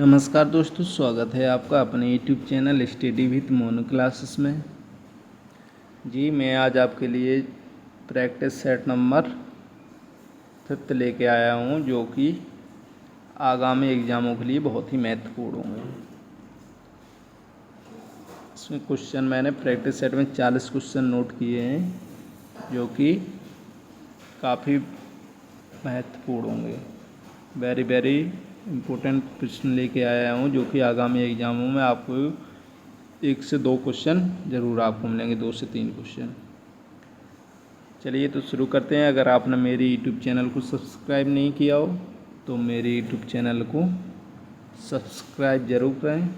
नमस्कार दोस्तों, स्वागत है आपका अपने YouTube channel study with Monu classes में। जी मैं आज आपके लिए प्रैक्टिस सेट नंबर 5 लेके आया हूँ, जो कि आगामी एग्ज़ामों के लिए बहुत ही महत्वपूर्ण होंगे। इसमें क्वेश्चन मैंने प्रैक्टिस सेट में 40 क्वेश्चन नोट किए हैं, जो कि काफ़ी महत्वपूर्ण होंगे। वेरी वेरी इम्पोर्टेंट प्रश्न लेके आया हूँ, जो कि आगामी एग्ज़ामों में आपको 1 से 2 क्वेश्चन ज़रूर आपको मिलेंगे, 2 से 3 क्वेश्चन। चलिए तो शुरू करते हैं। अगर आपने मेरी यूट्यूब चैनल को सब्सक्राइब नहीं किया हो तो मेरे यूट्यूब चैनल को सब्सक्राइब ज़रूर करें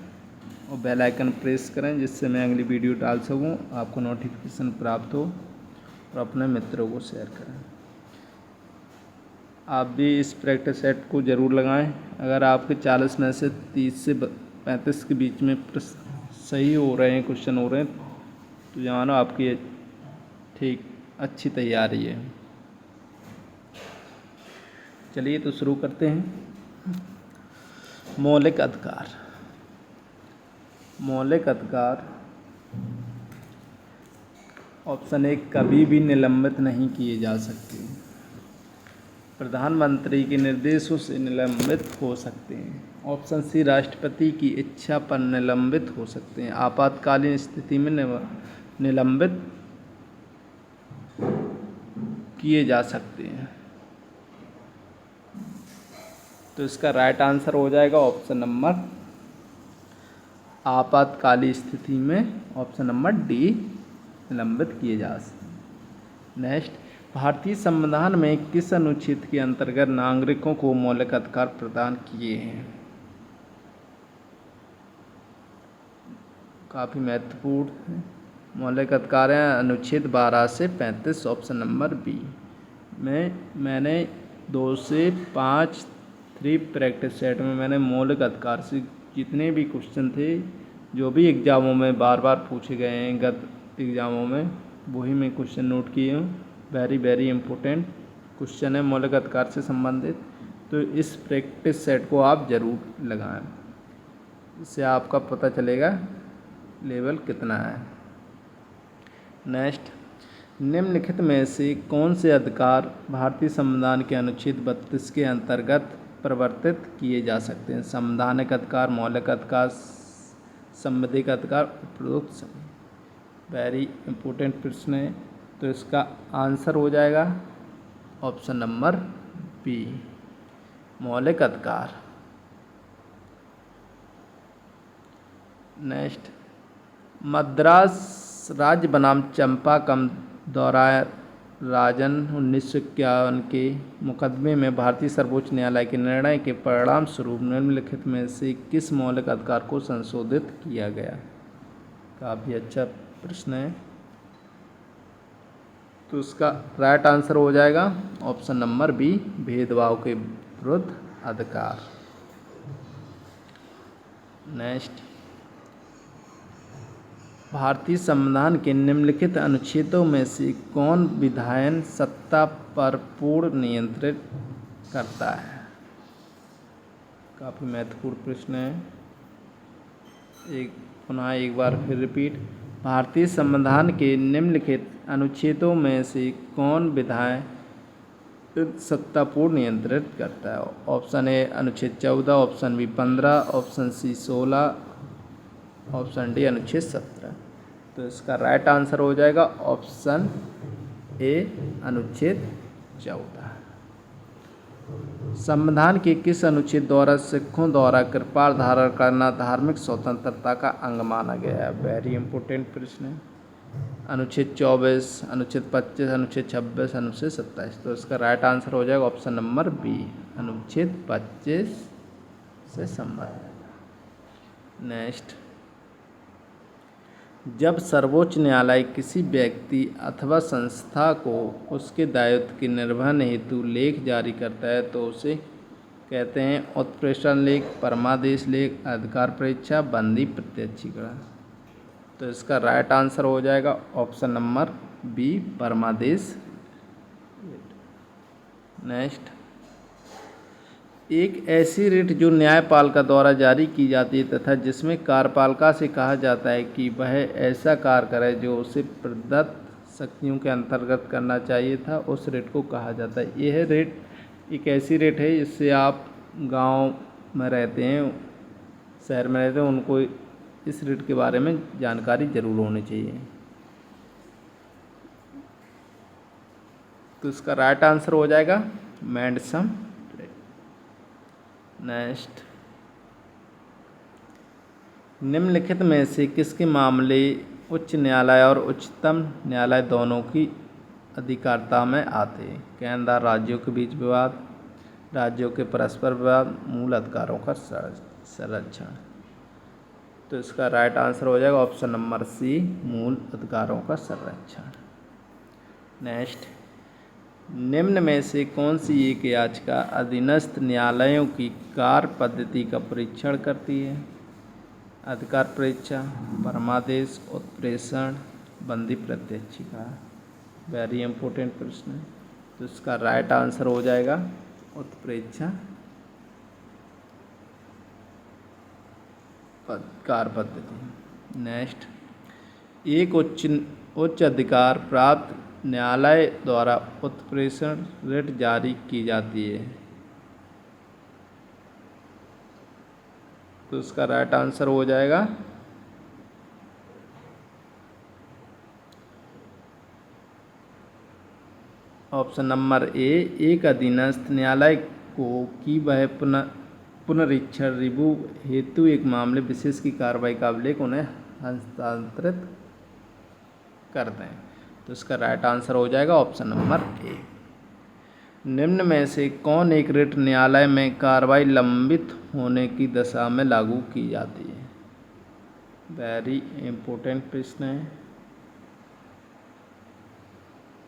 और बेल आइकन प्रेस करें, जिससे मैं अगली वीडियो डाल सकूं, आपको नोटिफिकेशन प्राप्त हो, और अपने मित्रों को शेयर करें। आप भी इस प्रैक्टिस सेट को ज़रूर लगाएं। अगर आपके 40 में से 30 से 35 के बीच में सही हो रहे हैं, क्वेश्चन हो रहे हैं, तो जानो आपकी ठीक अच्छी तैयारी है। चलिए तो शुरू करते हैं। मौलिक अधिकार। मौलिक अधिकार ऑप्शन 1 कभी भी निलंबित नहीं किए जा सकते। प्रधानमंत्री के निर्देशों से निलंबित हो सकते हैं। ऑप्शन सी राष्ट्रपति की इच्छा पर निलंबित हो सकते हैं। आपातकालीन स्थिति में निलंबित किए जा सकते हैं। तो इसका राइट आंसर हो जाएगा ऑप्शन नंबर आपातकालीन स्थिति में, ऑप्शन नंबर डी, निलंबित किए जा सकते हैं। नेक्स्ट, भारतीय संविधान में किस अनुच्छेद के अंतर्गत नागरिकों को मौलिक अधिकार प्रदान किए हैं? काफ़ी महत्वपूर्ण है। मौलिक अधिकार हैं अनुच्छेद 12 से 35, ऑप्शन नंबर बी। मैंने 2 से 5 प्रैक्टिस सेट में मैंने मौलिक अधिकार से जितने भी क्वेश्चन थे, जो भी एग्ज़ामों में बार बार पूछे गए हैं गत एग्ज़ामों में, वही मैं क्वेश्चन नोट किए हूँ। वेरी वेरी इम्पोर्टेंट क्वेश्चन है मौलिक अधिकार से संबंधित। तो इस प्रैक्टिस सेट को आप ज़रूर लगाएं, इससे आपका पता चलेगा लेवल कितना है। नेक्स्ट, निम्नलिखित में से कौन से अधिकार भारतीय संविधान के अनुच्छेद 32 के अंतर्गत प्रवर्तित किए जा सकते हैं? संवैधानिक अधिकार, मौलिक अधिकार, संवैधानिक अधिकार, उपरोक्त। वेरी इम्पोर्टेंट प्रश्न है। तो इसका आंसर हो जाएगा ऑप्शन नंबर बी, मौलिक अधिकार। नेक्स्ट, मद्रास राज्य बनाम चंपाकम दोहराया राजन 1951 के मुकदमे में भारतीय सर्वोच्च न्यायालय के निर्णय के परिणाम स्वरूप निम्नलिखित में से किस मौलिक अधिकार को संशोधित किया गया? काफ़ी अच्छा प्रश्न है। तो इसका राइट आंसर हो जाएगा ऑप्शन नंबर बी, भेदभाव के विरुद्ध अधिकार। नेक्स्ट, भारतीय संविधान के निम्नलिखित अनुच्छेदों में से कौन विधायन सत्ता पर पूर्ण नियंत्रित करता है? काफ़ी महत्वपूर्ण प्रश्न है। एक बार फिर रिपीट। भारतीय संविधान के निम्नलिखित अनुच्छेदों में से कौन विधायन सत्ता पूर्ण नियंत्रित करता है? ऑप्शन ए अनुच्छेद 14, option B 15, option C 16, option D अनुच्छेद 17। तो इसका राइट आंसर हो जाएगा ऑप्शन ए, अनुच्छेद 14। संविधान के किस अनुच्छेद द्वारा सिखों द्वारा कृपाण धारण करना धार्मिक स्वतंत्रता का अंग माना गया है? वेरी इंपॉर्टेंट प्रश्न है। अनुच्छेद 24, अनुच्छेद 25, अनुच्छेद 26, अनुच्छेद 27। तो इसका राइट आंसर हो जाएगा ऑप्शन नंबर बी, अनुच्छेद 25 से संबंधित। नेक्स्ट, जब सर्वोच्च न्यायालय किसी व्यक्ति अथवा संस्था को उसके दायित्व के निर्वहन हेतु लेख जारी करता है तो उसे कहते हैं उत्प्रेषण लेख, परमादेश लेख, अधिकार परीक्षा, बंदी प्रत्यक्षीकरण। तो इसका राइट आंसर हो जाएगा ऑप्शन नंबर बी, परमादेश। नेक्स्ट, एक ऐसी रिट जो न्यायपालिका द्वारा जारी की जाती है तथा जिसमें कार्यपालिका से कहा जाता है कि वह ऐसा कार्य करे जो उसे प्रदत्त शक्तियों के अंतर्गत करना चाहिए था, उस रिट को कहा जाता है। यह रिट एक ऐसी रिट है जिससे आप गांव में रहते हैं, शहर में रहते हैं, उनको इस रिट के बारे में जानकारी ज़रूर होनी चाहिए। तो इसका राइट आंसर हो जाएगा मैंडसम रिट। नेक्स्ट, निम्नलिखित में से किसके मामले उच्च न्यायालय और उच्चतम न्यायालय दोनों की अधिकारिता में आते हैं? केंद्र राज्यों के बीच विवाद, राज्यों के परस्पर विवाद, मूल अधिकारों का संरक्षण। तो इसका राइट आंसर हो जाएगा ऑप्शन नंबर सी, मूल अधिकारों का संरक्षण। नेक्स्ट, निम्न में से कौन सी एक याचिका अधीनस्थ न्यायालयों की कार्य पद्धति का परीक्षण करती है? अधिकार परीक्षा, परमादेश, उत्प्रेषण, बंदी प्रत्यक्षिका। वेरी इंपॉर्टेंट प्रश्न है। तो इसका राइट आंसर हो जाएगा उत्प्रेक्षा कार्य पद्धति। नेक्स्ट, एक उच्च अधिकार प्राप्त न्यायालय द्वारा उत्प्रेषण रिट जारी की जाती है। तो इसका राइट आंसर हो जाएगा ऑप्शन नंबर ए, एक अधीनस्थ न्यायालय को कि वह पुनरीक्षण रिव्यू हेतु एक मामले विशेष की कार्रवाई का अभिलेख उन्हें हस्तांतरित कर दें। तो इसका राइट आंसर हो जाएगा ऑप्शन नंबर ए। निम्न में से कौन एक रिट न्यायालय में कार्रवाई लंबित होने की दशा में लागू की जाती है? वेरी इंपॉर्टेंट प्रश्न है।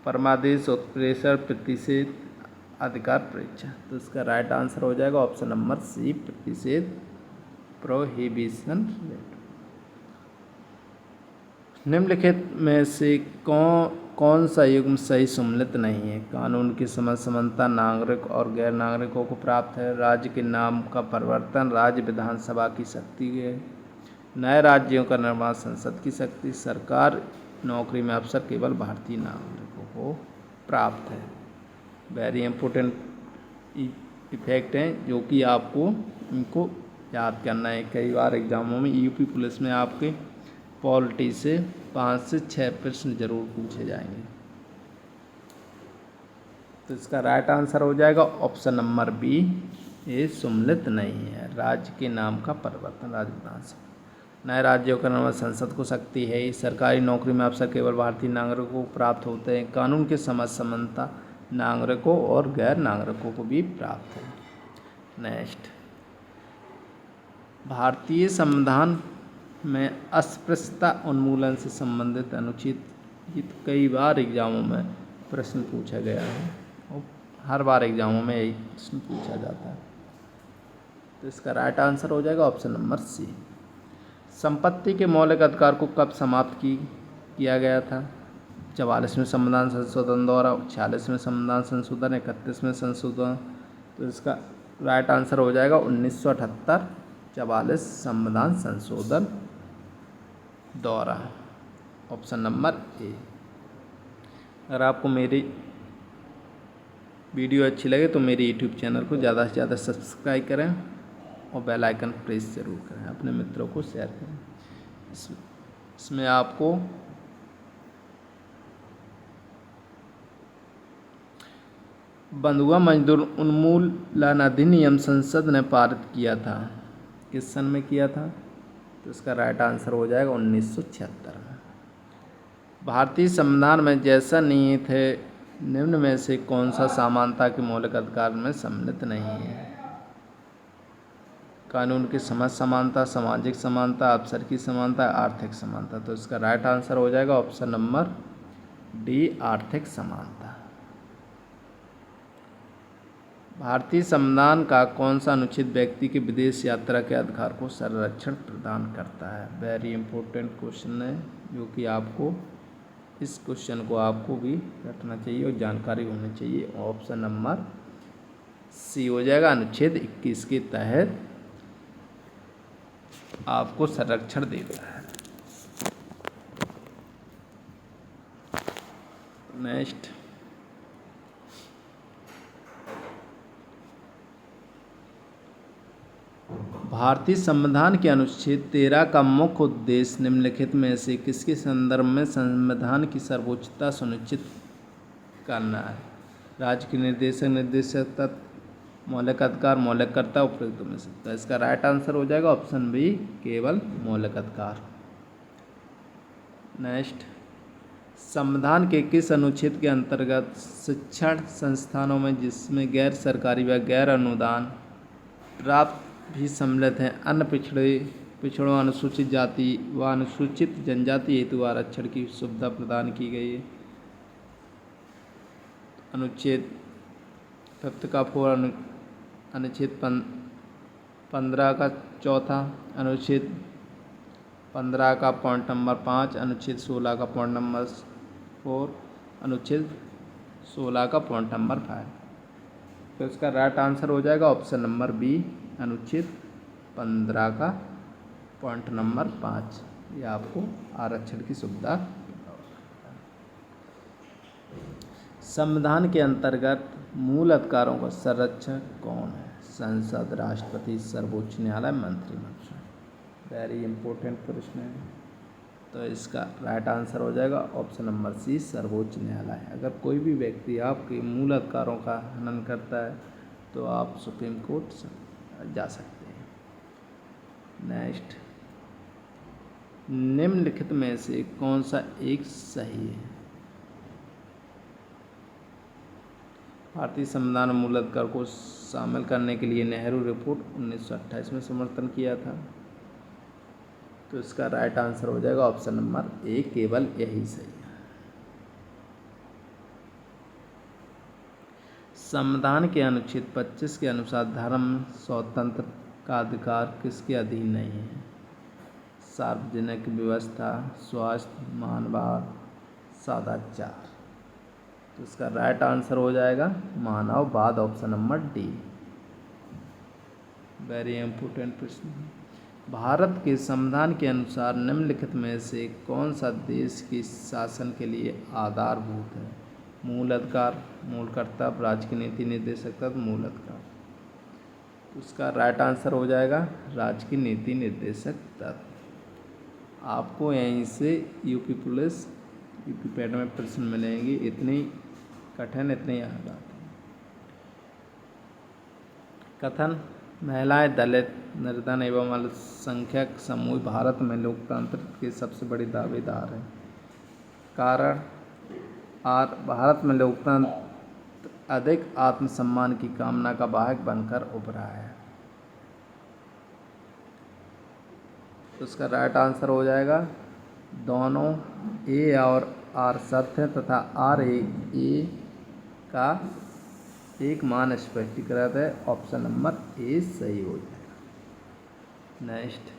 परमादेश, उत्प्रेषण, प्रतिषेध, अधिकार परीक्षा। तो इसका राइट आंसर हो जाएगा ऑप्शन नंबर सी, प्रतिषेध, प्रोहिबिशन रिट। निम्नलिखित में से कौन सा युग्म सही सम्मिलित नहीं है? कानून की समझ समानता नागरिक और गैर नागरिकों को प्राप्त है, राज्य के नाम का परिवर्तन राज्य विधानसभा की शक्ति है, नए राज्यों का निर्माण संसद की शक्ति, सरकार नौकरी में अवसर केवल भारतीय नागरिकों को प्राप्त है। वेरी इंपॉर्टेंट इफेक्ट हैं जो कि आपको इनको याद करना है। कई बार एग्जामों में यूपी पुलिस में आपके पॉलिटी से 5 से 6 प्रश्न जरूर पूछे जाएंगे। तो इसका राइट आंसर हो जाएगा ऑप्शन नंबर बी, ये सम्मिलित नहीं है। राज्य के नाम का परिवर्तन राज्य विधानसभा, नए राज्यों का निर्माण संसद को शक्ति है, सरकारी नौकरी में अवसर केवल भारतीय नागरिकों को प्राप्त होते हैं, कानून की समझ समानता नागरिकों और गैर नागरिकों को भी प्राप्त है। नेक्स्ट, भारतीय संविधान में अस्पृश्यता उन्मूलन से संबंधित अनुच्छेद कई बार एग्जामों में प्रश्न पूछा गया है और हर बार एग्जामों में यही प्रश्न पूछा जाता है। तो इसका राइट आंसर हो जाएगा ऑप्शन नंबर सी। संपत्ति के मौलिक अधिकार को कब समाप्त किया गया था? 44वें संविधान संशोधन द्वारा, 46वें संविधान संशोधन, 31वें संशोधन। तो इसका राइट आंसर हो जाएगा 1978 44 संविधान संशोधन द्वारा, ऑप्शन नंबर ए। अगर आपको मेरी वीडियो अच्छी लगे तो मेरे यूट्यूब चैनल को ज़्यादा से ज़्यादा सब्सक्राइब करें और बेल आइकन प्रेस ज़रूर करें, अपने मित्रों को शेयर करें। इसमें आपको बंधुआ मजदूर उन्मूलन अधिनियम संसद ने पारित किया था, किस सन में किया था? तो इसका राइट आंसर हो जाएगा 1976 में। भारतीय संविधान में जैसा निहित है निम्न में से कौन सा समानता के मौलिक अधिकार में सम्मिलित नहीं है? कानून की समझ समानता, सामाजिक समानता, अवसर की समानता, आर्थिक समानता। तो इसका राइट आंसर हो जाएगा ऑप्शन नंबर डी, आर्थिक समानता। भारतीय संविधान का कौन सा अनुच्छेद व्यक्ति के विदेश यात्रा के अधिकार को संरक्षण प्रदान करता है? वेरी इंपॉर्टेंट क्वेश्चन है जो कि आपको इस क्वेश्चन को आपको भी रटना चाहिए और जानकारी होनी चाहिए। ऑप्शन नंबर सी हो जाएगा। अनुच्छेद 21 के तहत आपको संरक्षण देता है। नेक्स्ट, भारतीय संविधान के अनुच्छेद 13 का मुख्य उद्देश्य निम्नलिखित में से किसके संदर्भ में संविधान की सर्वोच्चता सुनिश्चित करना है? राज्य की निर्देशक तत्व, मौलिक अधिकार, मौलिक कर्तव्य, उपयुक्त में से। तो इसका राइट आंसर हो जाएगा ऑप्शन बी, केवल मौलिक अधिकार। नेक्स्ट, संविधान के किस अनुच्छेद के अंतर्गत शिक्षण संस्थानों में जिसमें गैर सरकारी व गैर अनुदान प्राप्त भी सम्मिलित हैं अन्य पिछड़ों, अनुसूचित जाति व अनुसूचित जनजाति हेतु आरक्षण की सुविधा प्रदान की गई है? अनुच्छेद 5 का 4, अनुच्छेद 15 का 4, अनुच्छेद 15 का पॉइंट नंबर 5, अनुच्छेद 16 का पॉइंट नंबर 4, अनुच्छेद 16 का पॉइंट नंबर 5। तो इसका राइट आंसर हो जाएगा ऑप्शन नंबर बी, अनुच्छेद 15 का पॉइंट नंबर 5। ये आपको आरक्षण की सुविधा। संविधान के अंतर्गत मूल अधिकारों का संरक्षक कौन है? संसद, राष्ट्रपति, सर्वोच्च न्यायालय, मंत्रिमंडल। वेरी इंपॉर्टेंट प्रश्न है। तो इसका राइट आंसर हो जाएगा ऑप्शन नंबर सी, सर्वोच्च न्यायालय। अगर कोई भी व्यक्ति आपके मूल अधिकारों का हनन करता है तो आप सुप्रीम कोर्ट जा सकते हैं। नेक्स्ट, निम्नलिखित में से कौन सा एक सही है? भारतीय संविधान में मूल अधिकार को शामिल करने के लिए नेहरू रिपोर्ट 1928 में समर्थन किया था। तो इसका राइट आंसर हो जाएगा ऑप्शन नंबर ए, केवल यही सही है। संविधान के अनुच्छेद 25 के अनुसार धर्म स्वतंत्र का अधिकार किसके अधीन नहीं है? सार्वजनिक व्यवस्था, स्वास्थ्य, मानववाद, सदाचार। तो इसका राइट आंसर हो जाएगा मानववाद, option number D. Very important प्रश्न। भारत के संविधान के अनुसार निम्नलिखित में से कौन सा देश के शासन के लिए आधारभूत है? मूल अधिकार, मूल कर्तव्य, राज्य की नीति निर्देशक तत्व, मूल अधिकार। तो उसका राइट आंसर हो जाएगा राज्य की नीति निर्देशक तत्व। आपको यहीं से यूपी पुलिस, यूपी पैट में प्रश्न मिलेंगे, इतनी कठिन, इतनी याद आते हैं। कथन, महिलाएं, दलित, निर्धन एवं अल्पसंख्यक समूह भारत में लोकतंत्र के सबसे बड़ी दावेदार हैं। कारण, भारत में लोकतंत्र अधिक आत्मसम्मान की कामना का वाहक बनकर उभरा है। तो उसका राइट आंसर हो जाएगा दोनों ए और आर सत्य है तथा आर ए का एक मान स्पष्टीकृत है। ऑप्शन नंबर ए सही हो जाएगा। नेक्स्ट,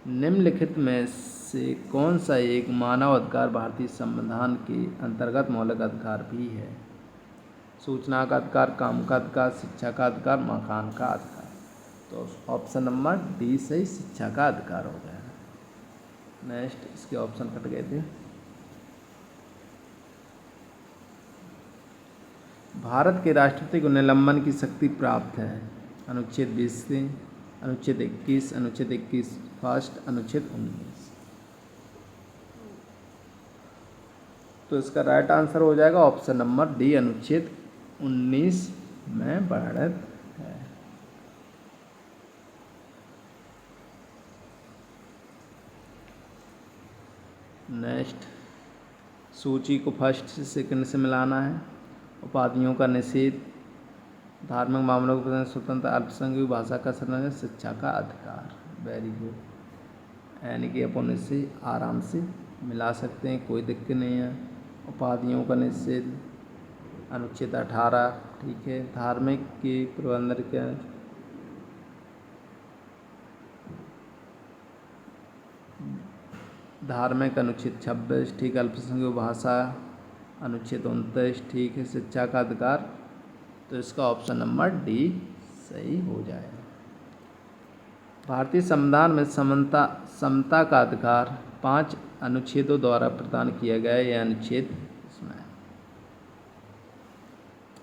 निम्नलिखित में से कौन सा एक मानव अधिकार भारतीय संविधान के अंतर्गत मौलिक अधिकार भी है? सूचना का अधिकार, काम का अधिकार, शिक्षा का अधिकार, मकान का अधिकार। तो ऑप्शन नंबर डी सही, शिक्षा का अधिकार हो जाएगा। नेक्स्ट, इसके ऑप्शन कट गए थे। भारत के राष्ट्रपति को निलंबन की शक्ति प्राप्त है। अनुच्छेद 20 से, अनुच्छेद 21, अनुच्छेद 21 फर्स्ट, अनुच्छेद 19। तो इसका राइट आंसर हो जाएगा ऑप्शन नंबर डी, अनुच्छेद 19 में बढ़त है। नेक्स्ट, सूची को फर्स्ट से सेकंड से मिलाना है। उपाधियों का निषेध, धार्मिक मामलों को स्वतंत्र, अल्पसंख्यक भाषा का संरक्षण, शिक्षा का अधिकार। Very good. यानी कि अपन इससे आराम से मिला सकते हैं, कोई दिक्कत नहीं है। उपाधियों का निषेध, अनुच्छेद 18, ठीक है। धार्मिक के प्रबंधन के धार्मिक, अनुच्छेद 26, ठीक। अल्पसंख्यक भाषा, अनुच्छेद 29, ठीक है। शिक्षा का अधिकार, तो इसका ऑप्शन नंबर डी सही हो जाएगा। भारतीय संविधान में समता का अधिकार 5 अनुच्छेदों द्वारा प्रदान किया गया है। यह अनुच्छेद इसमें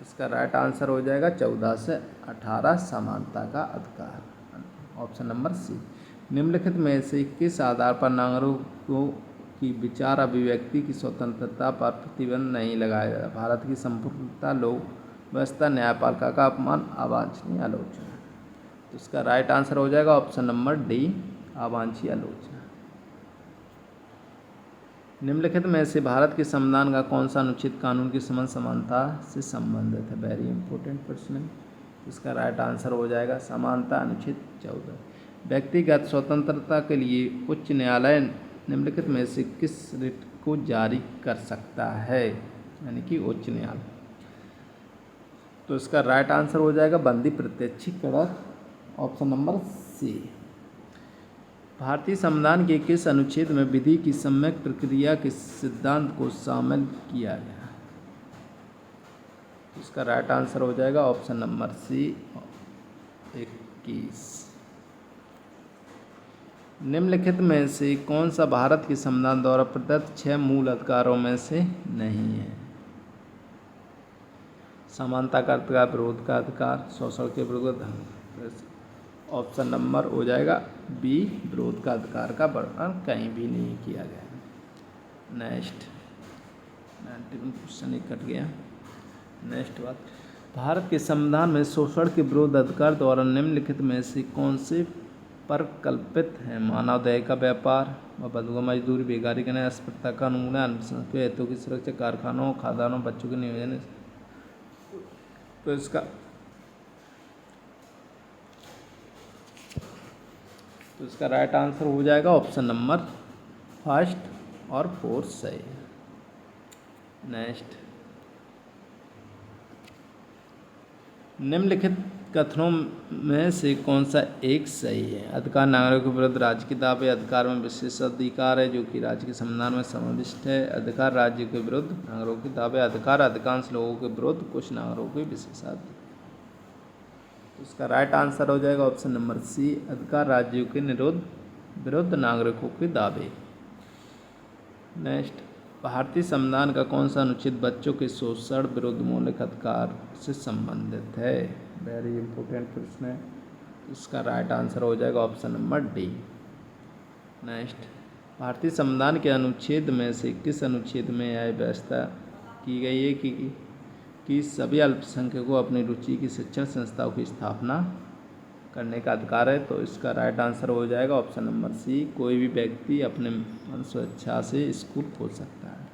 इसका राइट आंसर हो जाएगा 14 से 18 समानता का अधिकार, ऑप्शन नंबर सी। निम्नलिखित में से किस आधार पर नागरिकों की विचार अभिव्यक्ति की स्वतंत्रता पर प्रतिबंध नहीं लगाया जाता? भारत की संप्रभुता, लोक व्यवस्था, न्यायपालिका का अपमान, अवांछनीय आलोचना। तो इसका राइट आंसर हो जाएगा ऑप्शन नंबर डी, अवांछनीय आलोचना। निम्नलिखित में से भारत के संविधान का कौन सा अनुच्छेद कानून की समझ समानता से संबंधित है? वेरी इंपॉर्टेंट प्रश्न है। इसका राइट आंसर हो जाएगा समानता अनुच्छेद 14। व्यक्तिगत स्वतंत्रता के लिए उच्च न्यायालय निम्नलिखित में से किस रिट को जारी कर सकता है? यानी कि उच्च न्यायालय। तो इसका राइट आंसर हो जाएगा बंदी प्रत्यक्षीकरण, ऑप्शन नंबर सी। भारतीय संविधान के किस अनुच्छेद में विधि की सम्यक प्रक्रिया के सिद्धांत को शामिल किया गया? इसका राइट आंसर हो जाएगा ऑप्शन नंबर सी, 21। निम्नलिखित में से कौन सा भारत के संविधान द्वारा प्रदत्त 6 मूल अधिकारों में से नहीं है? समानता का अधिकार, विरोध का अधिकार, शोषण के विरुद्ध। ऑप्शन नंबर हो जाएगा बी, विरोध का अधिकार का वर्णन कहीं भी नहीं किया गया। नेक्स्ट 91 क्वेश्चन एक कट गया। नेक्स्ट बात, भारत के संविधान में शोषण के विरुद्ध अधिकार द्वारा निम्नलिखित में से कौन से परिकल्पित हैं? मानवदेह का व्यापार व बंधुआ मजदूरी, बेकारी का अस्पृश्यता का उन्मूलन, अल्पसंख्यक हितों की सुरक्षा, कारखानों, खादानों, बच्चों के नियोजन। तो इसका राइट आंसर हो जाएगा ऑप्शन नंबर फर्स्ट और फोर्थ सही है। नेक्स्ट, निम्नलिखित कथनों में से कौन सा एक सही है? अधिकार नागरिकों के विरुद्ध राज्य के दावे, अधिकार में विशेषाधिकार है जो कि राज्य के संविधान में समाविष्ट है, अधिकार राज्य के विरुद्ध नागरिकों के दावे, अधिकार अधिकांश लोगों के विरुद्ध कुछ नागरिकों के विशेषाधिकार। तो इसका राइट आंसर हो जाएगा ऑप्शन नंबर सी, अधिकार राज्यों के विरुद्ध नागरिकों के दावे। नेक्स्ट, भारतीय संविधान का कौन सा अनुच्छेद बच्चों के शोषण विरुद्ध मौलिक अधिकार से संबंधित है? वेरी इंपॉर्टेंट प्रश्न है। इसका राइट आंसर हो जाएगा ऑप्शन नंबर डी। नेक्स्ट, भारतीय संविधान के अनुच्छेद में से किस अनुच्छेद में यह व्यवस्था की गई है कि सभी अल्पसंख्यकों को अपनी रुचि की शिक्षण संस्थाओं की स्थापना करने का अधिकार है? तो इसका राइट आंसर हो जाएगा ऑप्शन नंबर सी, कोई भी व्यक्ति अपने मन स्वेच्छा से स्कूल खोल सकता है।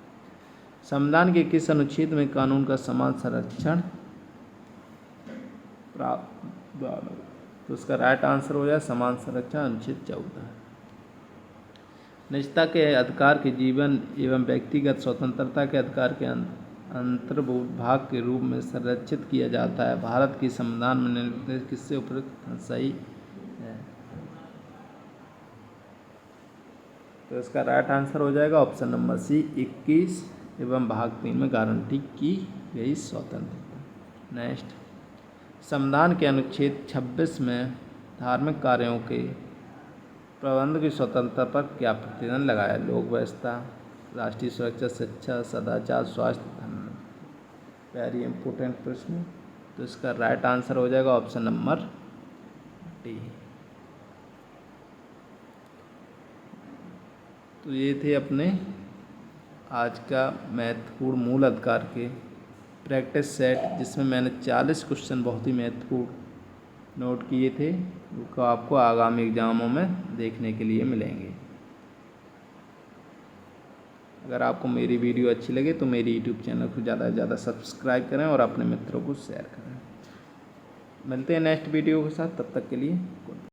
संविधान के किस अनुच्छेद में कानून का समान संरक्षण प्रावधान? तो इसका राइट आंसर हो जाएगा समान संरक्षण अनुच्छेद 14। निजता के अधिकार के जीवन एवं व्यक्तिगत स्वतंत्रता के अधिकार के अंतर्भूत भाग के रूप में संरक्षित किया जाता है। भारत के संविधान में निम्नलिखित किससे उपयुक्त सही है? तो इसका राइट आंसर हो जाएगा ऑप्शन नंबर सी, 21 एवं भाग 3 में गारंटी की गई स्वतंत्रता। नेक्स्ट, संविधान के अनुच्छेद 26 में धार्मिक कार्यों के प्रबंध की स्वतंत्रता पर क्या प्रतिबंध लगाया? लोक व्यवस्था, राष्ट्रीय सुरक्षा, शिक्षा, सदाचार, स्वास्थ्य, धर्म। वेरी इंपॉर्टेंट प्रश्न। तो इसका राइट आंसर हो जाएगा ऑप्शन नंबर डी। तो ये थे अपने आज का महत्वपूर्ण मूल अधिकार के प्रैक्टिस सेट, जिसमें मैंने 40 क्वेश्चन बहुत ही महत्वपूर्ण नोट किए थे, जो आपको आगामी एग्जामों में देखने के लिए मिलेंगे। अगर आपको मेरी वीडियो अच्छी लगे तो मेरी यूट्यूब चैनल को ज़्यादा से ज़्यादा सब्सक्राइब करें और अपने मित्रों को शेयर करें। मिलते हैं नेक्स्ट वीडियो के साथ, तब तक के लिए गुड बाय।